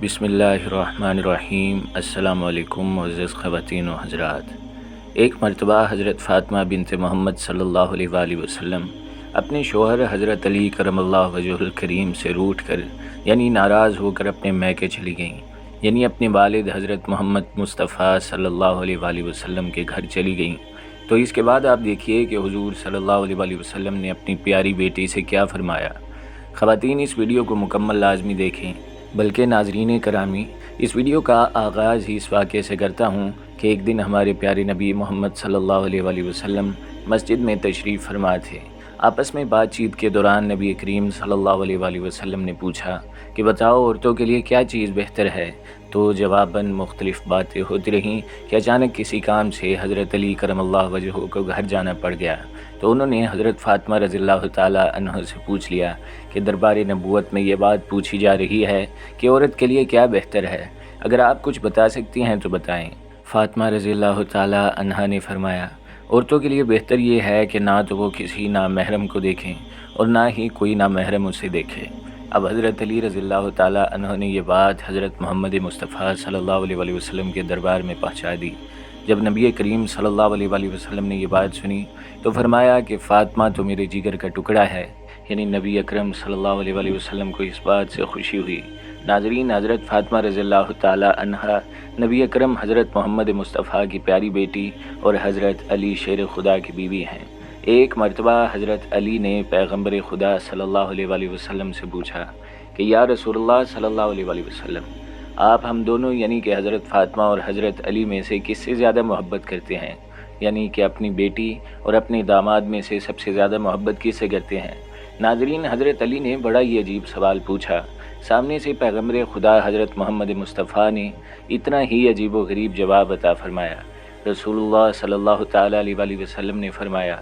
بسم اللہ الرحمن الرحیم۔ السلام علیکم معزز خواتین و حضرات۔ ایک مرتبہ حضرت فاطمہ بنت محمد صلی اللہ علیہ وآلہ وسلم اپنے شوہر حضرت علی کرم اللہ وجہہ الکریم سے روٹھ کر یعنی ناراض ہو کر اپنے میکے چلی گئیں، یعنی اپنے والد حضرت محمد مصطفیٰ صلی اللہ علیہ وآلہ وسلم کے گھر چلی گئیں۔ تو اس کے بعد آپ دیکھیے کہ حضور صلی اللہ علیہ وآلہ وسلم نے اپنی پیاری بیٹی سے کیا فرمایا۔ خواتین اس ویڈیو کو مکمل لازمی دیکھیں، بلکہ ناظرین کرامی اس ویڈیو کا آغاز ہی اس واقعے سے کرتا ہوں کہ ایک دن ہمارے پیارے نبی محمد صلی اللہ علیہ وآلہ وسلم مسجد میں تشریف فرما تھے۔ آپس میں بات چیت کے دوران نبی کریم صلی اللہ علیہ وآلہ وسلم نے پوچھا کہ بتاؤ عورتوں کے لیے کیا چیز بہتر ہے، تو جواباً مختلف باتیں ہوتی رہیں کہ اچانک کسی کام سے حضرت علی کرم اللہ وجہہ کو گھر جانا پڑ گیا، تو انہوں نے حضرت فاطمہ رضی اللہ تعالیٰ عنہ سے پوچھ لیا کہ دربار نبوت میں یہ بات پوچھی جا رہی ہے کہ عورت کے لیے کیا بہتر ہے، اگر آپ کچھ بتا سکتی ہیں تو بتائیں۔ فاطمہ رضی اللہ تعالیٰ عنہ نے فرمایا، عورتوں کے لیے بہتر یہ ہے کہ نہ تو وہ کسی نامحرم کو دیکھیں اور نہ ہی کوئی نامحرم اسے دیکھے۔ اب حضرت علی رضی اللہ تعالیٰ عنہ نے یہ بات حضرت محمد مصطفیٰ صلی اللہ علیہ وآلہ وسلم کے دربار میں پہنچا دی۔ جب نبی کریم صلی اللہ علیہ وآلہ وسلم نے یہ بات سنی تو فرمایا کہ فاطمہ تو میرے جگر کا ٹکڑا ہے، یعنی نبی اکرم صلی اللہ علیہ وآلہ وسلم کو اس بات سے خوشی ہوئی۔ ناظرین، حضرت فاطمہ رضی اللہ تعالیٰ عنہا نبی اکرم حضرت محمد مصطفیٰ کی پیاری بیٹی اور حضرت علی شیر خدا کی بیوی ہیں۔ ایک مرتبہ حضرت علی نے پیغمبر خدا صلی اللہ علیہ وآلہ وسلم سے پوچھا کہ یا رسول اللہ صلی اللہ علیہ وآلہ وسلم، آپ ہم دونوں یعنی کہ حضرت فاطمہ اور حضرت علی میں سے کس سے زیادہ محبت کرتے ہیں؟ یعنی کہ اپنی بیٹی اور اپنے داماد میں سے سب سے زیادہ محبت کس سے کرتے ہیں؟ ناظرین، حضرت علی نے بڑا ہی عجیب سوال پوچھا۔ سامنے سے پیغمبر خدا حضرت محمد مصطفیٰ نے اتنا ہی عجیب و غریب جواب عطا فرمایا۔ رسول اللہ صلی اللہ تعالیٰ علیہ وآلہ وسلم نے فرمایا،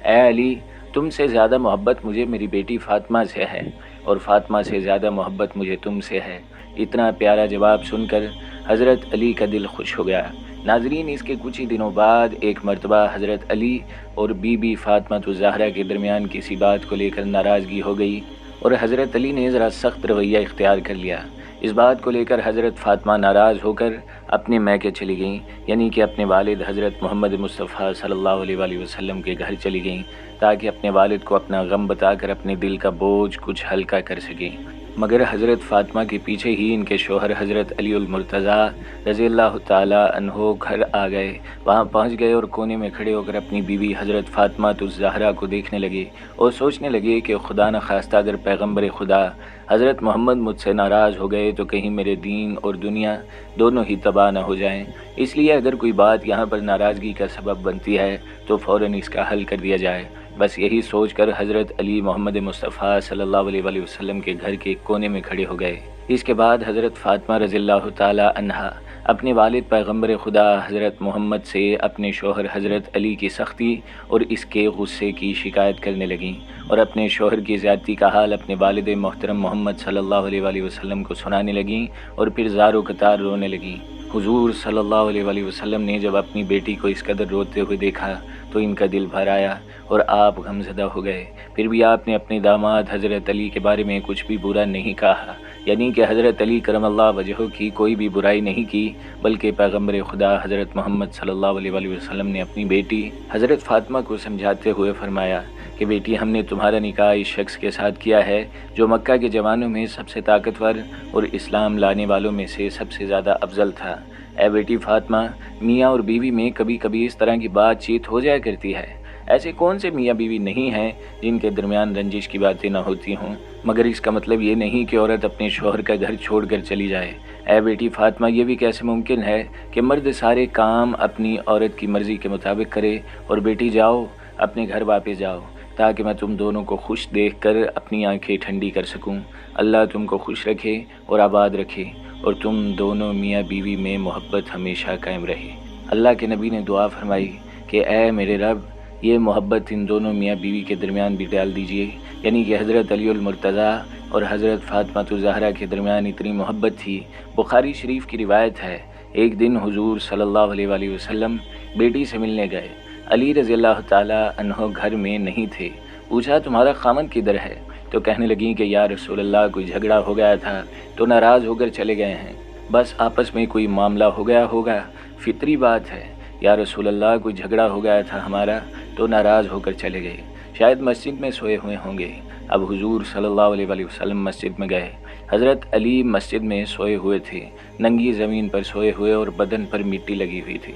اے علی، تم سے زیادہ محبت مجھے میری بیٹی فاطمہ سے ہے اور فاطمہ سے زیادہ محبت مجھے تم سے ہے۔ اتنا پیارا جواب سن کر حضرت علی کا دل خوش ہو گیا۔ ناظرین، اس کے کچھ ہی دنوں بعد ایک مرتبہ حضرت علی اور بی بی فاطمہ الزہرا کے درمیان کسی بات کو لے کر ناراضگی ہو گئی اور حضرت علی نے ذرا سخت رویہ اختیار کر لیا۔ اس بات کو لے کر حضرت فاطمہ ناراض ہو کر اپنے میکے چلی گئیں، یعنی کہ اپنے والد حضرت محمد مصطفیٰ صلی اللہ علیہ وآلہ وسلم کے گھر چلی گئیں تاکہ اپنے والد کو اپنا غم بتا کر اپنے دل کا بوجھ کچھ ہلکا کر سکیں۔ مگر حضرت فاطمہ کے پیچھے ہی ان کے شوہر حضرت علی المرتضیٰ رضی اللہ تعالیٰ عنہ گھر آ گئے۔ وہاں پہنچ گئے اور کونے میں کھڑے ہو کر اپنی بیوی حضرت فاطمہ الزہرا کو دیکھنے لگے اور سوچنے لگے کہ خدا نخواستہ اگر پیغمبر خدا حضرت محمد مجھ سے ناراض ہو گئے تو کہیں میرے دین اور دنیا دونوں ہی تباہ نہ ہو جائیں، اس لیے اگر کوئی بات یہاں پر ناراضگی کا سبب بنتی ہے تو فوراً اس کا حل کر دیا جائے۔ بس یہی سوچ کر حضرت علی محمد مصطفیٰ صلی اللہ علیہ وآلہ وسلم کے گھر کے کونے میں کھڑے ہو گئے۔ اس کے بعد حضرت فاطمہ رضی اللہ تعالیٰ عنہا اپنے والد پیغمبر خدا حضرت محمد سے اپنے شوہر حضرت علی کی سختی اور اس کے غصے کی شکایت کرنے لگیں اور اپنے شوہر کی زیادتی کا حال اپنے والد محترم محمد صلی اللہ علیہ وآلہ وسلم کو سنانے لگیں اور پھر زار و قطار رونے لگیں۔ حضور صلی اللہ علیہ وآلہ وسلم نے جب اپنی بیٹی کو اس قدر روتے ہوئے دیکھا تو ان کا دل بھر آیا اور آپ غمزدہ ہو گئے۔ پھر بھی آپ نے اپنے داماد حضرت علی کے بارے میں کچھ بھی برا نہیں کہا، یعنی کہ حضرت علی کرم اللہ وجہہ کی کوئی بھی برائی نہیں کی، بلکہ پیغمبر خدا حضرت محمد صلی اللہ علیہ وآلہ وسلم نے اپنی بیٹی حضرت فاطمہ کو سمجھاتے ہوئے فرمایا کہ بیٹی، ہم نے تمہارا نکاح اس شخص کے ساتھ کیا ہے جو مکہ کے جوانوں میں سب سے طاقتور اور اسلام لانے والوں میں سے سب سے زیادہ افضل تھا۔ اے بیٹی فاطمہ، میاں اور بیوی میں کبھی کبھی اس طرح کی بات چیت ہو جایا کرتی ہے۔ ایسے کون سے میاں بیوی نہیں ہیں جن کے درمیان رنجش کی باتیں نہ ہوتی ہوں، مگر اس کا مطلب یہ نہیں کہ عورت اپنے شوہر کا گھر چھوڑ کر چلی جائے۔ اے بیٹی فاطمہ، یہ بھی کیسے ممکن ہے کہ مرد سارے کام اپنی عورت کی مرضی کے مطابق کرے؟ اور بیٹی جاؤ، اپنے گھر واپس جاؤ تاکہ میں تم دونوں کو خوش دیکھ کر اپنی آنکھیں ٹھنڈی کر سکوں۔ اللہ تم کو خوش رکھے اور آباد رکھے اور تم دونوں میاں بیوی میں محبت ہمیشہ قائم رہے۔ اللہ کے نبی نے دعا فرمائی کہ اے میرے رب، یہ محبت ان دونوں میاں بیوی کے درمیان بھی ڈال دیجیے، یعنی کہ حضرت علی المرتضیٰ اور حضرت فاطمہ الزہرا کے درمیان اتنی محبت تھی۔ بخاری شریف کی روایت ہے، ایک دن حضور صلی اللہ علیہ وآلہ وسلم بیٹی سے ملنے گئے۔ علی رضی اللہ تعالیٰ عنہ گھر میں نہیں تھے۔ پوچھا، تمہارا خاوند کدھر ہے؟ تو کہنے لگیں کہ یا رسول اللہ، کوئی جھگڑا ہو گیا تھا تو ناراض ہو کر چلے گئے ہیں۔ بس آپس میں کوئی معاملہ ہو گیا ہوگا، فطری بات ہے۔ یا رسول اللہ کوئی جھگڑا ہو گیا تھا ہمارا تو ناراض ہو کر چلے گئے، شاید مسجد میں سوئے ہوئے ہوں گے۔ اب حضور صلی اللہ علیہ وآلہ وسلم مسجد میں گئے۔ حضرت علی مسجد میں سوئے ہوئے تھے، ننگی زمین پر سوئے ہوئے اور بدن پر مٹی لگی ہوئی تھی۔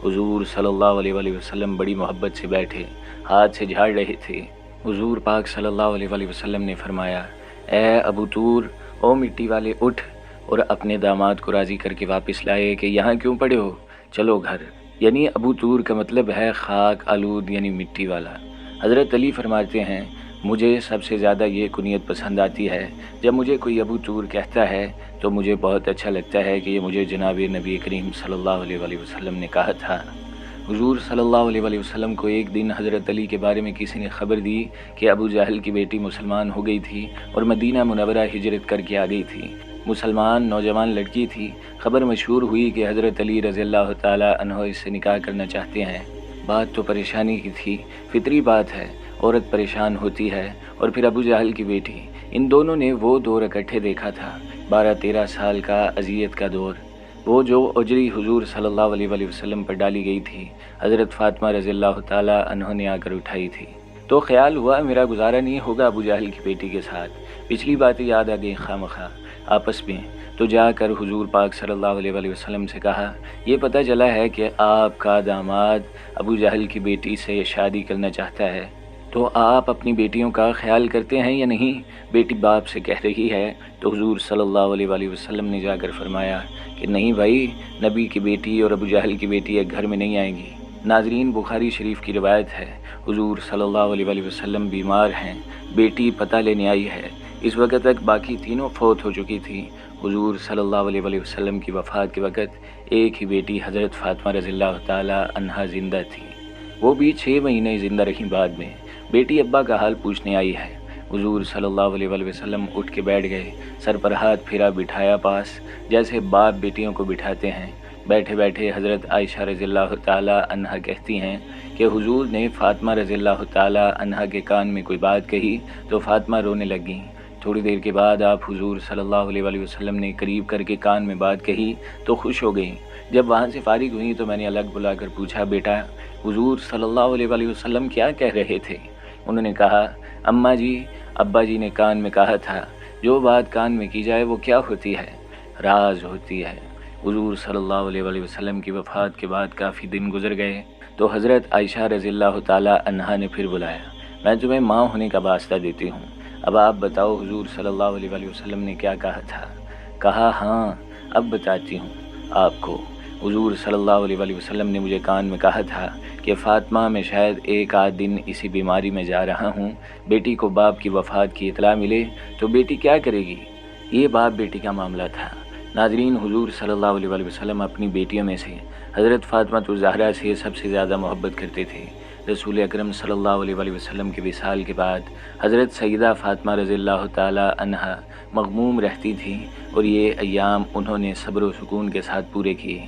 حضور صلی اللہ علیہ وآلہ وسلم بڑی محبت سے بیٹھے، ہاتھ سے جھاڑ رہے تھے۔ حضور پاک صلی اللہ علیہ وآلہ وسلم نے فرمایا، اے ابو طور، او مٹی والے اٹھ، اور اپنے داماد کو راضی کر کے واپس لائے کہ یہاں کیوں پڑے ہو، چلو گھر۔ یعنی ابو طور کا مطلب ہے خاک آلود، یعنی مٹی والا۔ حضرت علی فرماتے ہیں، مجھے سب سے زیادہ یہ کنیت پسند آتی ہے، جب مجھے کوئی ابو طور کہتا ہے تو مجھے بہت اچھا لگتا ہے کہ یہ مجھے جناب نبی کریم صلی اللہ علیہ وآلہ وسلم نے کہا تھا۔ حضور صلی اللہ علیہ وآلہ وسلم کو ایک دن حضرت علی کے بارے میں کسی نے خبر دی کہ ابو جہل کی بیٹی مسلمان ہو گئی تھی اور مدینہ منورہ ہجرت کر کے آ گئی تھی۔ مسلمان نوجوان لڑکی تھی۔ خبر مشہور ہوئی کہ حضرت علی رضی اللہ تعالیٰ عنہ اس سے نکاح کرنا چاہتے ہیں۔ بات تو پریشانی کی تھی، فطری بات ہے، عورت پریشان ہوتی ہے، اور پھر ابو جہل کی بیٹی۔ ان دونوں نے وہ دور اکٹھے دیکھا تھا، 12-13 سال کا اذیت کا دور، وہ جو اجری حضور صلی اللہ علیہ وآلہ وسلم پر ڈالی گئی تھی، حضرت فاطمہ رضی اللہ تعالیٰ عنہ نے آ کر اٹھائی تھی۔ تو خیال ہوا میرا گزارا نہیں ہوگا ابو جہل کی بیٹی کے ساتھ، پچھلی باتیں یاد آ گئی خواہ آپس میں، تو جا کر حضور پاک صلی اللہ علیہ وآلہ وسلم سے کہا، یہ پتہ چلا ہے کہ آپ کا داماد ابو جہل کی بیٹی سے شادی کرنا چاہتا ہے، تو آپ اپنی بیٹیوں کا خیال کرتے ہیں یا نہیں؟ بیٹی باپ سے کہہ رہی ہے۔ تو حضور صلی اللہ علیہ وآلہ وسلم نے جا کر فرمایا کہ نہیں بھائی، نبی کی بیٹی اور ابو جہل کی بیٹی ایک گھر میں نہیں آئیں گی۔ ناظرین، بخاری شریف کی روایت ہے، حضور صلی اللہ علیہ وآلہ وسلم بیمار ہیں، بیٹی پتہ لینے آئی ہے۔ اس وقت تک باقی تینوں فوت ہو چکی تھی۔ حضور صلی اللہ علیہ وآلہ وسلم کی وفات کے وقت ایک ہی بیٹی حضرت فاطمہ رضی اللہ تعالیٰ عنہا زندہ تھی، وہ بھی 6 مہینے زندہ رہیں۔ بعد میں بیٹی ابا کا حال پوچھنے آئی ہے۔ حضور صلی اللہ علیہ وآلہ وسلم اٹھ کے بیٹھ گئے، سر پر ہاتھ پھیرا، بٹھایا پاس، جیسے باپ بیٹیوں کو بٹھاتے ہیں۔ بیٹھے بیٹھے حضرت عائشہ رضی اللہ تعالیٰ عنہا کہتی ہیں کہ حضور نے فاطمہ رضی اللہ تعالیٰ عنہا کے کان میں کوئی بات کہی تو فاطمہ رونے لگیں۔ تھوڑی دیر کے بعد آپ حضور صلی اللہ علیہ وآلہ وسلم نے قریب کر کے کان میں بات کہی تو خوش ہو گئیں۔ جب وہاں سے فارغ ہوئیں تو میں نے الگ بلا کر پوچھا، بیٹا حضور صلی اللہ علیہ وآلہ وسلم کیا کہہ رہے تھے؟ انہوں نے کہا، اماں جی، ابا جی نے کان میں کہا تھا، جو بات کان میں کی جائے وہ کیا ہوتی ہے؟ راز ہوتی ہے۔ حضور صلی اللہ علیہ وآلہ وسلم کی وفات کے بعد کافی دن گزر گئے تو حضرت عائشہ رضی اللہ تعالیٰ عنہا نے پھر بلایا، میں تمہیں ماں ہونے کا واسطہ دیتی ہوں، اب آپ بتاؤ حضور صلی اللہ علیہ وآلہ وسلم نے کیا کہا تھا؟ کہا، ہاں اب بتاتی ہوں آپ کو۔ حضور صلی اللہ علیہ وآلہ وسلم نے مجھے کان میں کہا تھا کہ فاطمہ میں شاید ایک آدھ دن اسی بیماری میں جا رہا ہوں، بیٹی کو باپ کی وفات کی اطلاع ملے تو بیٹی کیا کرے گی؟ یہ باپ بیٹی کا معاملہ تھا۔ ناظرین، حضور صلی اللہ علیہ وآلہ وسلم اپنی بیٹیوں میں سے حضرت فاطمہ الزہرا سے سب سے زیادہ محبت کرتے تھے۔ رسول اکرم صلی اللہ علیہ وآلہ وسلم کے وصال کے بعد حضرت سیدہ فاطمہ رضی اللہ تعالیٰ عنہا مغموم رہتی تھیں، اور یہ ایام انہوں نے صبر و سکون کے ساتھ پورے کیے۔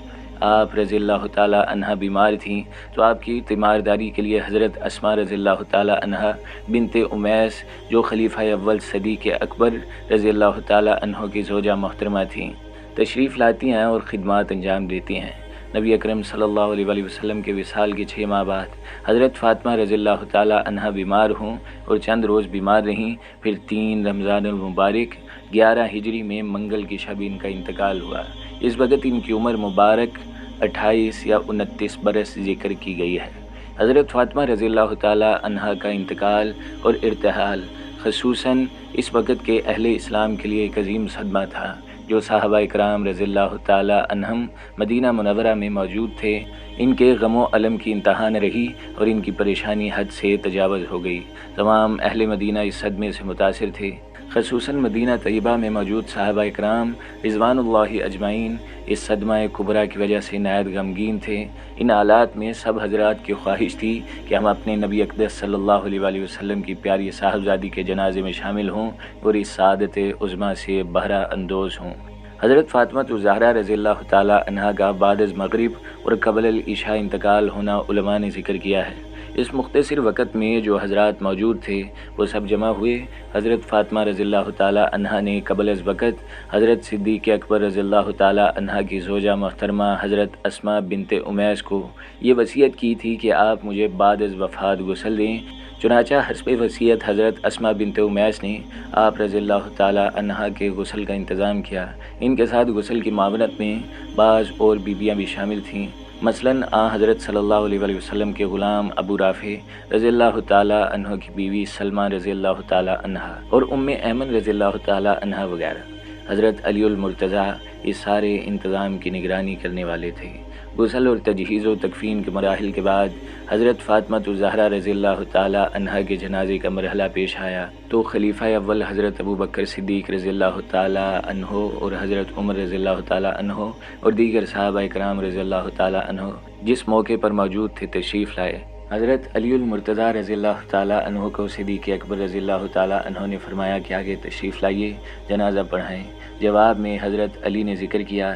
آپ رضی اللہ تعالیٰ عنہا بیمار تھیں تو آپ کی تیمارداری کے لیے حضرت اسماء رضی اللہ تعالیٰ عنہا بنت امیس، جو خلیفہ اول صدیق اکبر رضی اللہ تعالیٰ عنہ کی زوجہ محترمہ تھیں، تشریف لاتی ہیں اور خدمات انجام دیتی ہیں۔ نبی اکرم صلی اللہ علیہ وآلہ وسلم کے وصال کے 6 ماہ بعد حضرت فاطمہ رضی اللہ تعالیٰ عنہا بیمار ہوں اور چند روز بیمار رہیں، پھر 3 رمضان المبارک 11 ہجری میں منگل کی شب ان کا انتقال ہوا۔ اس وقت ان کی عمر مبارک 28 یا 29 برس ذکر کی گئی ہے۔ حضرت فاطمہ رضی اللہ تعالیٰ عنہا کا انتقال اور ارتحال خصوصاً اس وقت کے اہل اسلام کے لیے ایک عظیم صدمہ تھا۔ جو صحابہ اکرام رضی اللہ تعالیٰ عنہم مدینہ منورہ میں موجود تھے، ان کے غم و الم کی انتہا نہ رہی اور ان کی پریشانی حد سے تجاوز ہو گئی۔ تمام اہل مدینہ اس صدمے سے متاثر تھے، خصوصاً مدینہ طیبہ میں موجود صحابہ اکرام رضوان اللہ اجمعین اس صدمہ کبریٰ کی وجہ سے نہایت غمگین تھے۔ ان حالات میں سب حضرات کی خواہش تھی کہ ہم اپنے نبی اقدس صلی اللہ علیہ وآلہ وسلم کی پیاری صاحبزادی کے جنازے میں شامل ہوں اور اس سعادت عظمیٰ سے بہرہ اندوز ہوں۔ حضرت فاطمہ الزہرا رضی اللہ تعالیٰ عنہا کا بعد از مغرب اور قبل العشاء انتقال ہونا علماء نے ذکر کیا ہے۔ اس مختصر وقت میں جو حضرات موجود تھے وہ سب جمع ہوئے۔ حضرت فاطمہ رضی اللہ تعالیٰ عنہا نے قبل از وقت حضرت صدیق اکبر رضی اللہ تعالیٰ عنہا کی زوجہ محترمہ حضرت اسماء بنت امیس کو یہ وصیت کی تھی کہ آپ مجھے بعد از وفات غسل دیں۔ چنانچہ حسب وصیت حضرت اسماء بنت امیس نے آپ رضی اللہ تعالیٰ عنہا کے غسل کا انتظام کیا۔ ان کے ساتھ غسل کی معاونت میں بعض اور بیویاں بھی شامل تھیں، مثلاً حضرت صلی اللہ علیہ وسلم کے غلام ابو رافع رضی اللہ تعالیٰ عنہ کی بیوی سلمہ رضی اللہ تعالیٰ عنہا اور ام ایمن رضی اللہ تعالیٰ عنہا وغیرہ۔ حضرت علی المرتضیٰ اس سارے انتظام کی نگرانی کرنے والے تھے۔ غسل اور تجہیز و تکفین کے مراحل کے بعد حضرت فاطمہ الزہرا رضی اللہ تعالیٰ عنہا کے جنازے کا مرحلہ پیش آیا تو خلیفہ اول حضرت ابو بکر صدیق رضی اللہ تعالیٰ عنہ اور حضرت عمر رضی اللہ تعالیٰ عنہ اور دیگر صحابہ کرام رضی اللہ تعالیٰ عنہ جس موقع پر موجود تھے تشریف لائے۔ حضرت علی المرتضیٰ رضی اللہ تعالیٰ عنہ کو صدیق اکبر رضی اللہ تعالیٰ عنہ نے فرمایا کہ آگے تشریف لائیے، جنازہ پڑھائیں۔ جواب میں حضرت علی نے ذکر کیا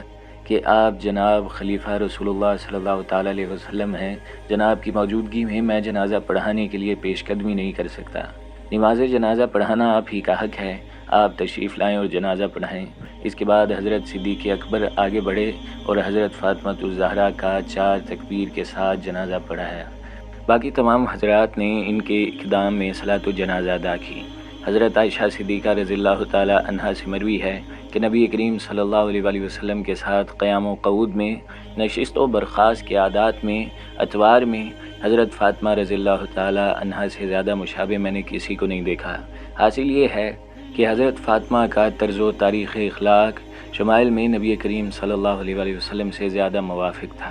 کہ آپ جناب خلیفہ رسول اللہ صلی اللہ تعالیٰ علیہ وسلم ہیں، جناب کی موجودگی میں میں جنازہ پڑھانے کے لیے پیش قدمی نہیں کر سکتا۔ نماز جنازہ پڑھانا آپ ہی کا حق ہے، آپ تشریف لائیں اور جنازہ پڑھائیں۔ اس کے بعد حضرت صدیق اکبر آگے بڑھے اور حضرت فاطمہ الزہرا کا 4 تکبیر کے ساتھ جنازہ پڑھایا۔ باقی تمام حضرات نے ان کے اقدام میں صلاۃ جنازہ ادا کی۔ حضرت عائشہ صدیقہ رضی اللہ تعالیٰ عنہا سے مروی ہے کہ نبی کریم صلی اللہ علیہ وسلم کے ساتھ قیام و قعود میں، نشست و برخاست کے عادات میں، اتوار میں حضرت فاطمہ رضی اللہ تعالیٰ عنہا سے زیادہ مشابہ میں نے کسی کو نہیں دیکھا۔ حاصل یہ ہے کہ حضرت فاطمہ کا طرز و تاریخ اخلاق شمائل میں نبی کریم صلی اللہ علیہ وسلم سے زیادہ موافق تھا۔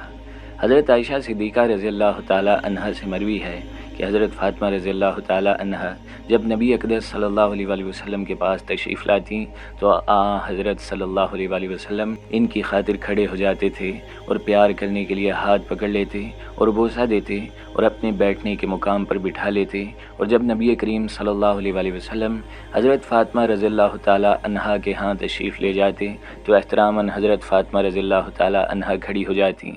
حضرت عائشہ صدیقہ رضی اللہ تعالیٰ عنہا سے مروی ہے کہ حضرت فاطمہ رضی اللہ تعالیٰ عنہا جب نبی اقدس صلی اللہ علیہ وسلم کے پاس تشریف لاتی تو حضرت صلی اللہ علیہ وسلم ان کی خاطر کھڑے ہو جاتے تھے اور پیار کرنے کے لیے ہاتھ پکڑ لیتے اور بوسہ دیتے اور اپنے بیٹھنے کے مقام پر بٹھا لیتے، اور جب نبی کریم صلی اللہ علیہ وسلم حضرت فاطمہ رضی اللہ تعالیٰ عنہا کے ہاں تشریف لے جاتے تو احتراماً حضرت فاطمہ رضی اللہ تعالیٰ عنہا کھڑی ہو جاتی،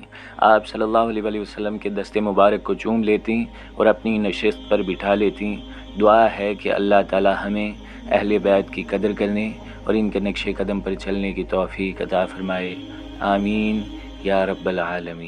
آپ صلی اللہ علیہ وسلم کے دست مبارک کو چوم لیتی اور اپنی نشست پر بٹھا لیتی۔ دعا ہے کہ اللہ تعالی ہمیں اہل بیت کی قدر کرنے اور ان کے نقش قدم پر چلنے کی توفیق عطا فرمائے، آمین یا رب العالمین۔